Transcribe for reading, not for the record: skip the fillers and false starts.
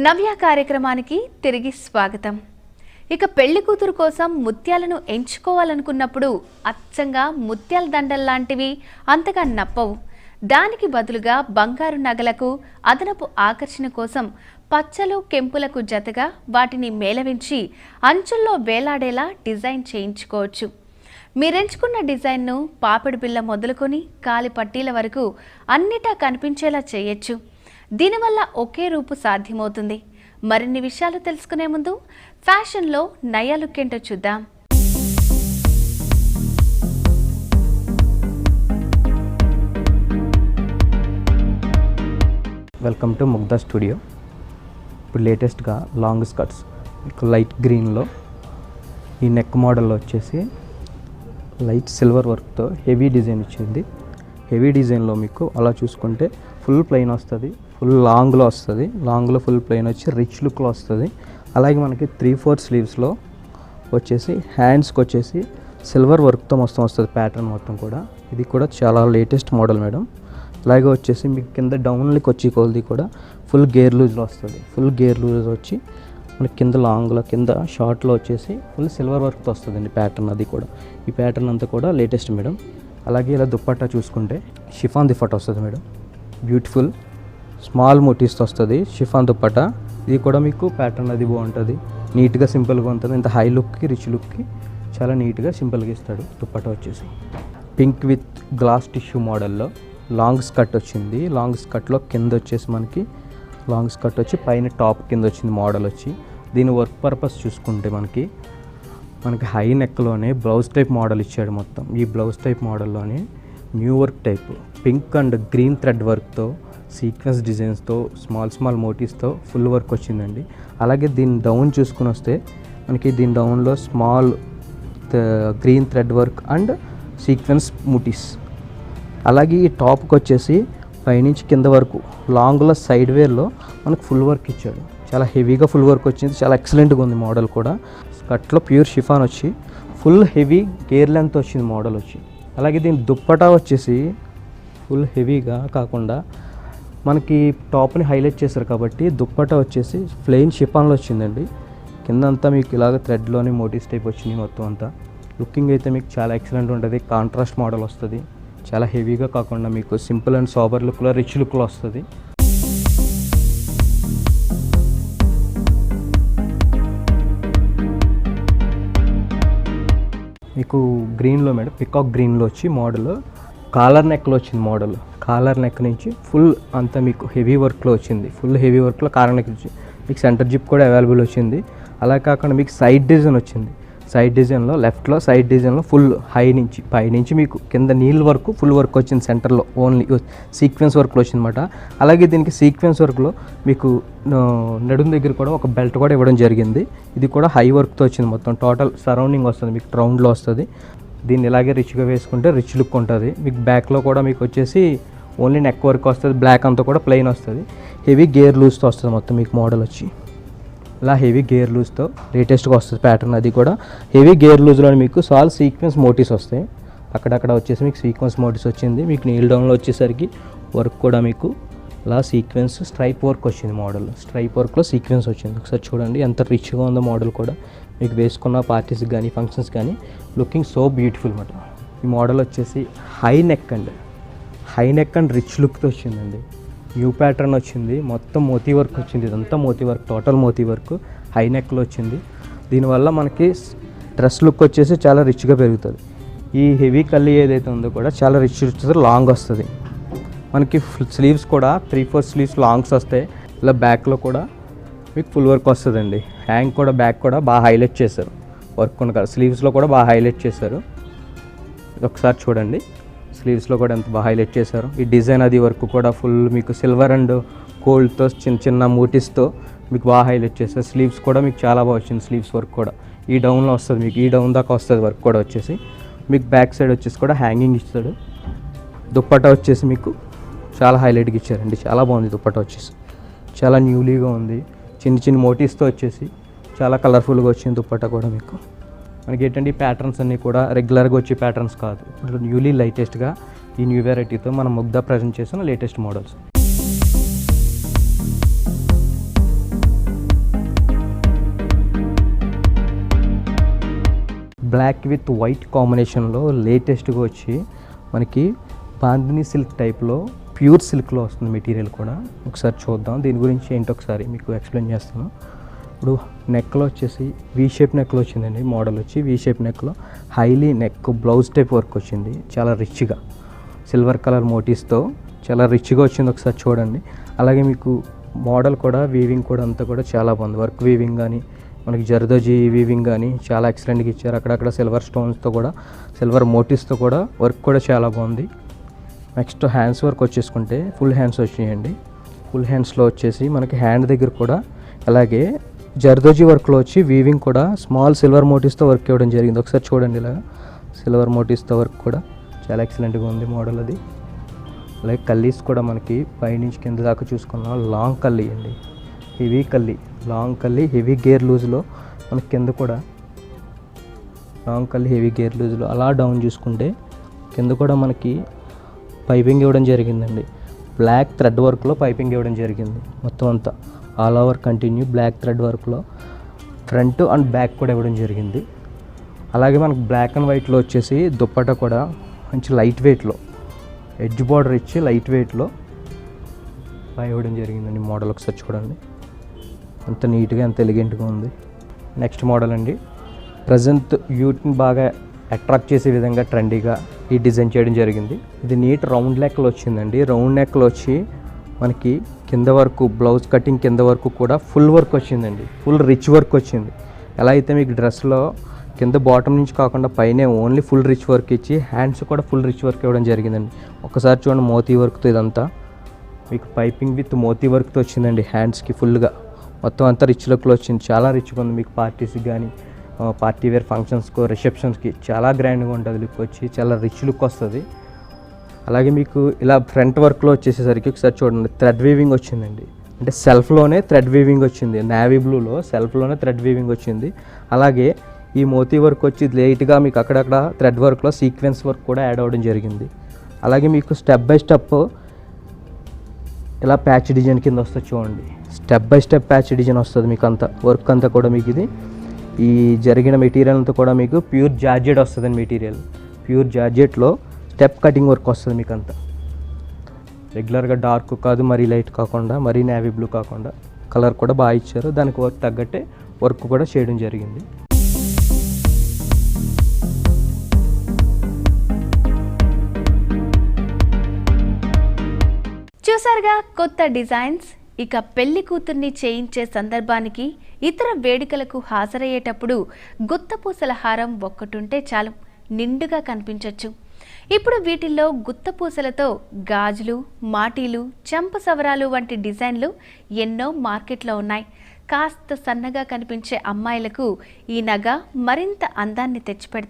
నవ్య కార్యక్రమానికి తిరిగి స్వాగతం. ఇక పెళ్లి కూతురు కోసం ముత్యాలను ఎంచుకోవాలనుకున్నప్పుడు అచ్చంగా ముత్యాల దండల్లాంటివి అంతగా నప్పవు. దానికి బదులుగా బంగారు నగలకు అదనపు ఆకర్షణ కోసం పచ్చలు కెంపులకు జతగా వాటిని మేళవించి అంచుల్లో వేలాడేలా డిజైన్ చేయించుకోవచ్చు. మీరెంచుకున్న డిజైన్ను పాపిడి బిళ్ళ మొదలుకొని కాలి పట్టీల వరకు అన్నిటా కనిపించేలా చేయొచ్చు. దీనివల్ల ఒకే రూపు సాధ్యమవుతుంది. మరిన్ని విషయాలు తెలుసుకునే ముందు ఫ్యాషన్లో నయా లుక్ ఏంటో చూద్దాం. Welcome to Mugdha studio. ఇప్పుడు లేటెస్ట్గా లాంగ్ స్కర్ట్స్ లైట్ గ్రీన్లో ఈ నెక్ మోడల్లో వచ్చేసి లైట్ సిల్వర్ వర్క్తో హెవీ డిజైన్ వచ్చింది. హెవీ డిజైన్లో మీకు అలా చూసుకుంటే ఫుల్ ప్లెయిన్ వస్తుంది, ఫుల్ లాంగ్లో వస్తుంది. లాంగ్లో ఫుల్ ప్లెయిన్ వచ్చి రిచ్ లుక్లో వస్తుంది. అలాగే మనకి 3/4 స్లీవ్స్లో వచ్చేసి హ్యాండ్స్కి వచ్చేసి సిల్వర్ వర్క్తో మొత్తం వస్తుంది ప్యాటర్న్ మొత్తం కూడా. ఇది కూడా చాలా లేటెస్ట్ మోడల్ మేడం. అలాగే వచ్చేసి మీకు కింద డౌన్లకి వచ్చి కొలది కూడా ఫుల్ గేర్ లూజ్లో వస్తుంది. ఫుల్ గేర్ లూజ్ వచ్చి మనకి కింద లాంగ్లో కింద షార్ట్లో వచ్చేసి ఫుల్ సిల్వర్ వర్క్తో వస్తుందండి ప్యాటర్న్. అది కూడా ఈ ప్యాటర్న్ అంతా కూడా లేటెస్ట్ మేడం. అలాగే ఇలా దుప్పట్టా చూసుకుంటే షిఫాన్ దుప్పట్టా వస్తుంది మేడం. బ్యూటిఫుల్ స్మాల్ మోటీస్తో వస్తుంది షిఫాన్ దుప్పట్టా. ఇది కూడా మీకు ప్యాటర్న్ అది బాగుంటుంది, నీట్గా సింపుల్గా ఉంటుంది. ఇంత హై లుక్కి రిచ్ లుక్కి చాలా నీట్గా సింపుల్గా ఇస్తాడు దుప్పట్టా. వచ్చేసి పింక్ విత్ గ్లాస్ టిష్యూ మోడల్లో లాంగ్ స్కర్ట్ వచ్చింది. లాంగ్ స్కర్ట్లో కింద వచ్చేసి మనకి లాంగ్ స్కర్ట్ వచ్చి పైన టాప్ కింద వచ్చింది మోడల్ వచ్చి. దీని వర్క్ పర్పస్ చూసుకుంటే మనకి హై నెక్లోనే బ్లౌజ్ టైప్ మోడల్ ఇచ్చాడు మొత్తం. ఈ బ్లౌజ్ టైప్ మోడల్లోనే new work type pink and green thread వర్క్తో సీక్వెన్స్ డిజైన్స్తో స్మాల్ మోటీస్తో ఫుల్ వర్క్ వచ్చిందండి. అలాగే దీని డౌన్ చూసుకుని వస్తే మనకి దీని డౌన్లో small green thread work and sequence మోటీస్. అలాగే ఈ టాప్కి వచ్చేసి పైనుంచి కింద వరకు లాంగ్లో సైడ్ వేర్లో మనకు ఫుల్ వర్క్ ఇచ్చాడు. చాలా హెవీగా ఫుల్ వర్క్ వచ్చింది, చాలా ఎక్సలెంట్గా ఉంది మోడల్ కూడా. స్కర్ట్లో ప్యూర్ షిఫాన్ వచ్చి ఫుల్ హెవీ గేర్ లెంత్ వచ్చింది మోడల్ వచ్చి. అలాగే దీని దుప్పటా వచ్చేసి ఫుల్ హెవీగా కాకుండా మనకి టాప్ని హైలైట్ చేశారు కాబట్టి దుప్పటా వచ్చేసి ప్లెయిన్ షిఫాన్లో వచ్చిందండి. కిందంతా మీకు ఇలాగ థ్రెడ్లోని మోటీస్ టైప్ వచ్చింది మొత్తం అంతా. లుకింగ్ అయితే మీకు చాలా ఎక్సలెంట్ ఉంటుంది. కాంట్రాస్ట్ మోడల్ వస్తుంది. చాలా హెవీగా కాకుండా మీకు సింపుల్ అండ్ సాబర్ లుక్లో రిచ్ లుక్లో వస్తుంది. మీకు గ్రీన్లో మేడం పికాక్ గ్రీన్లో వచ్చి మోడల్ కాలర్ నెక్లో వచ్చింది మోడల్. కాలర్ నెక్ నుంచి ఫుల్ అంతా మీకు హెవీ వర్క్లో వచ్చింది. ఫుల్ హెవీ వర్క్లో కాలర్ నెక్ వచ్చి మీకు సెంటర్ జిప్ కూడా అవైలబుల్ వచ్చింది. అలా కాకుండా మీకు సైడ్ డిజైన్ వచ్చింది. సైడ్ డిజైన్లో లెఫ్ట్లో సైడ్ డిజైన్లో ఫుల్ హై నుంచి పై నుంచి మీకు కింద నీళ్ళ వరకు ఫుల్ వర్క్ వచ్చింది. సెంటర్లో ఓన్లీ సీక్వెన్స్ వర్క్లో వచ్చిందన్నమాట. అలాగే దీనికి సీక్వెన్స్ వర్క్లో మీకు నడుం దగ్గర కూడా ఒక బెల్ట్ కూడా ఇవ్వడం జరిగింది. ఇది కూడా హై వర్క్తో వచ్చింది మొత్తం. టోటల్ సరౌండింగ్ వస్తుంది మీకు రౌండ్లో వస్తుంది. దీన్ని ఇలాగే రిచ్గా వేసుకుంటే రిచ్ లుక్ ఉంటుంది. మీకు బ్యాక్లో కూడా మీకు వచ్చేసి ఓన్లీ నెక్ వర్క్ వస్తుంది. బ్లాక్ అంతా కూడా ప్లెయిన్ వస్తుంది. హెవీ గేర్ లూజ్తో వస్తుంది మొత్తం మీకు మోడల్ వచ్చి. ఇలా హెవీ గేర్ లూజ్తో లేటెస్ట్గా వస్తుంది ప్యాటర్న్. అది కూడా హెవీ గేర్ లూజ్లో మీకు సాల్ సీక్వెన్స్ మోటీస్ వస్తాయి. అక్కడక్కడ వచ్చేసి మీకు సీక్వెన్స్ మోటీస్ వచ్చింది. మీకు నీల్ డౌన్లో వచ్చేసరికి వర్క్ కూడా మీకు ఇలా సీక్వెన్స్ స్ట్రైప్ వర్క్ వచ్చింది మోడల్. స్ట్రైప్ వర్క్లో సీక్వెన్స్ వచ్చింది. ఒకసారి చూడండి ఎంత రిచ్గా ఉందో మోడల్ కూడా. మీకు వేసుకున్న పార్టీస్కి కానీ ఫంక్షన్స్ కానీ లుకింగ్ సో బ్యూటిఫుల్ అన్నమాట. ఈ మోడల్ వచ్చేసి హై నెక్ అండ్ రిచ్ లుక్తో వచ్చిందండి. న్యూ ప్యాటర్న్ వచ్చింది. మొత్తం మోతీ వర్క్ వచ్చింది. ఇదంతా మోతీ వర్క్, టోటల్ మోతీ వర్క్ హై నెక్లో వచ్చింది. దీనివల్ల మనకి డ్రెస్ లుక్ వచ్చేసి చాలా రిచ్గా పెరుగుతుంది. ఈ హెవీ కల్లి ఏదైతే ఉందో కూడా చాలా రిచ్ లాంగ్ వస్తుంది. మనకి స్లీవ్స్ కూడా 3/4 స్లీవ్స్ లాంగ్స్ వస్తాయి. ఇలా బ్యాక్లో కూడా మీకు ఫుల్ వర్క్ వస్తుందండి. హ్యాంగ్ కూడా బ్యాక్ కూడా బాగా హైలైట్ చేశారు. వర్క్ ఉన్న కదా స్లీవ్స్లో కూడా బాగా హైలైట్ చేశారు. ఒకసారి చూడండి స్లీవ్స్లో కూడా ఎంత బాగా హైలైట్ చేశారు. ఈ డిజైన్ అది వర్క్ కూడా ఫుల్ మీకు సిల్వర్ అండ్ గోల్డ్తో చిన్న మూటీస్తో మీకు బాగా హైలైట్ చేశారు. స్లీవ్స్ కూడా మీకు చాలా బాగా వచ్చింది. స్లీవ్స్ వర్క్ కూడా ఈ డౌన్లో వస్తుంది. మీకు ఈ డౌన్ దాకా వస్తుంది వర్క్ కూడా వచ్చేసి. మీకు బ్యాక్ సైడ్ వచ్చేసి కూడా హ్యాంగింగ్ ఇస్తాడు. దుప్పట్టా వచ్చేసి మీకు చాలా హైలైట్గా ఇచ్చారండి. చాలా బాగుంది దుప్పట్టా వచ్చేసి. చాలా న్యూలీగా ఉంది. చిన్న మోటీస్తో వచ్చేసి చాలా కలర్ఫుల్గా వచ్చింది దుప్పట్టా కూడా మీకు. మనకి ఏంటంటే ఈ ప్యాటర్న్స్ అన్నీ కూడా రెగ్యులర్గా వచ్చే ప్యాటర్న్స్ కాదు. ఇప్పుడు న్యూలీ లేటెస్ట్గా ఈ న్యూ వెరైటీతో మనం ముగ్ధా ప్రజెంట్ చేసిన latest models. Black with white కాంబినేషన్లో లేటెస్ట్గా వచ్చి మనకి బాందిని సిల్క్ టైప్లో ప్యూర్ సిల్క్లో వస్తుంది మెటీరియల్ కూడా. ఒకసారి చూద్దాం దీని గురించి ఏంటో ఒకసారి మీకు ఎక్స్ప్లెయిన్ చేస్తాను. ఇప్పుడు నెక్లో వచ్చేసి వీ షేప్ నెక్లో వచ్చిందండి. మోడల్ వచ్చి వీ షేప్ నెక్లో highly neck blouse type work వచ్చింది. చాలా రిచ్గా సిల్వర్ కలర్ మోటీస్తో చాలా రిచ్గా వచ్చింది. ఒకసారి చూడండి. అలాగే మీకు మోడల్ కూడా వీవింగ్ కూడా అంతా కూడా చాలా బాగుంది. వర్క్ వీవింగ్ కానీ మనకి జర్దోజీ వీవింగ్ కానీ చాలా ఎక్సలెంట్గా ఇచ్చారు. అక్కడక్కడ సిల్వర్ స్టోన్స్తో కూడా సిల్వర్ మోటీస్తో కూడా వర్క్ కూడా చాలా బాగుంది. నెక్స్ట్ హ్యాండ్స్ వర్క్ వచ్చేసుకుంటే ఫుల్ హ్యాండ్స్ వచ్చినాయండి. ఫుల్ హ్యాండ్స్లో వచ్చేసి మనకి హ్యాండ్ దగ్గర కూడా అలాగే జర్దోజీ వర్క్లో వచ్చి వీవింగ్ కూడా స్మాల్ సిల్వర్ మోటీస్తో వర్క్ ఇవ్వడం జరిగింది. ఒకసారి చూడండి, ఇలాగా సిల్వర్ మోటీస్తో వర్క్ కూడా చాలా ఎక్సలెంట్గా ఉంది మోడల్ అది. అలాగే కల్లీస్ కూడా మనకి పైనుంచి కింద దాకా చూసుకున్నాం లాంగ్ కల్లీ అండి, హెవీ కల్లీ, లాంగ్ కల్లీ హెవీ గేర్ లూజ్లో మనకి కింద కూడా లాంగ్ కల్లీ హెవీ గేర్ లూజ్లో అలా డౌన్ చూసుకుంటే కింద కూడా మనకి పైపింగ్ ఇవ్వడం జరిగిందండి. బ్లాక్ థ్రెడ్ వర్క్లో పైపింగ్ ఇవ్వడం జరిగింది. మొత్తం అంతా all over continue black thread వర్క్లో ఫ్రంట్ అండ్ బ్యాక్ కూడా ఇవ్వడం జరిగింది. అలాగే మనకు బ్లాక్ అండ్ వైట్లో వచ్చేసి దుప్పట కూడా మంచి లైట్ వెయిట్లో ఎడ్జ్ బార్డర్ ఇచ్చి లైట్ వెయిట్లో ఇవ్వడం జరిగిందండి. మోడల్ ఒకసారి చూడండి, అంత నీట్గా ఎంత ఎలిగెంట్గా ఉంది. నెక్స్ట్ మోడల్ అండి, ప్రజెంట్ యూత్ని బాగా అట్రాక్ట్ చేసే విధంగా ట్రెండీగా ఈ డిజైన్ చేయడం జరిగింది. ఇది నీట్ రౌండ్ నెక్లో వచ్చిందండి. రౌండ్ నెక్లో వచ్చి మనకి కింద వరకు బ్లౌజ్ కటింగ్ కింద వరకు కూడా ఫుల్ వర్క్ వచ్చిందండి. ఫుల్ రిచ్ వర్క్ వచ్చింది. ఎలా అయితే మీకు డ్రెస్లో కింద బాటమ్ నుంచి కాకుండా పైనే ఓన్లీ ఫుల్ రిచ్ వర్క్ ఇచ్చి హ్యాండ్స్ కూడా ఫుల్ రిచ్ వర్క్ ఇవ్వడం జరిగిందండి. ఒకసారి చూడండి, మోతీ వర్క్తో ఇదంతా మీకు పైపింగ్ విత్ మోతీ వర్క్తో వచ్చిందండి. హ్యాండ్స్కి ఫుల్గా మొత్తం అంతా రిచ్ లుక్లో వచ్చింది. చాలా రిచ్గా ఉంది. మీకు పార్టీస్కి కానీ పార్టీ వేర్ ఫంక్షన్స్కో రిసెప్షన్స్కి చాలా గ్రాండ్గా ఉంటుంది. లుక్ వచ్చి చాలా రిచ్ లుక్ వస్తుంది. అలాగే మీకు ఇలా ఫ్రంట్ వర్క్లో వచ్చేసేసరికి ఒకసారి చూడండి, థ్రెడ్ వీవింగ్ వచ్చిందండి. అంటే సెల్ఫ్లోనే థ్రెడ్ వీవింగ్ వచ్చింది. నేవీ బ్లూలో సెల్ఫ్లోనే థ్రెడ్ వీవింగ్ వచ్చింది. అలాగే ఈ మోతీ వర్క్ వచ్చి లైట్గా మీకు అక్కడక్కడ థ్రెడ్ వర్క్లో సీక్వెన్స్ వర్క్ కూడా యాడ్ అవ్వడం జరిగింది. అలాగే మీకు స్టెప్ బై స్టెప్ ఇలా ప్యాచ్ డిజైన్ కింద వస్తుంది చూడండి. Step by step patch design వస్తుంది. మీకు అంతా వర్క్ అంతా కూడా మీకు ఇది ఈ జరిగిన మెటీరియల్ అంతా కూడా మీకు ప్యూర్ జార్జెట్ వస్తుందండి. మెటీరియల్ ప్యూర్ జార్జెట్లో స్టెప్ కటింగ్ వర్క్ వస్తుంది. మీకు అంతా రెగ్యులర్గా డార్క్ కాదు, మరీ లైట్ కాకుండా, మరీ నేవీ బ్లూ కాకుండా కలర్ కూడా బాగా ఇచ్చారు. దానికి వర్క్ తగ్గట్టే వర్క్ కూడా చేయడం జరిగింది. చూసారుగా కొత్త డిజైన్స్. ఇక పెళ్లి కూతుర్ని చేయించే సందర్భానికి ఇతర వేడుకలకు హాజరయ్యేటప్పుడు గుత్తపూసల హారం ఒక్కటుంటే చాలు, నిండుగా కనిపించవచ్చు. ఇప్పుడు వీటిల్లో గుత్తపూసలతో గాజులు, మాటీలు, చెంప సవరాలు వంటి డిజైన్లు ఎన్నో మార్కెట్లో ఉన్నాయి. కాస్త సన్నగా కనిపించే అమ్మాయిలకు ఈ నగ మరింత అందాన్ని తెచ్చిపెడుతుంది.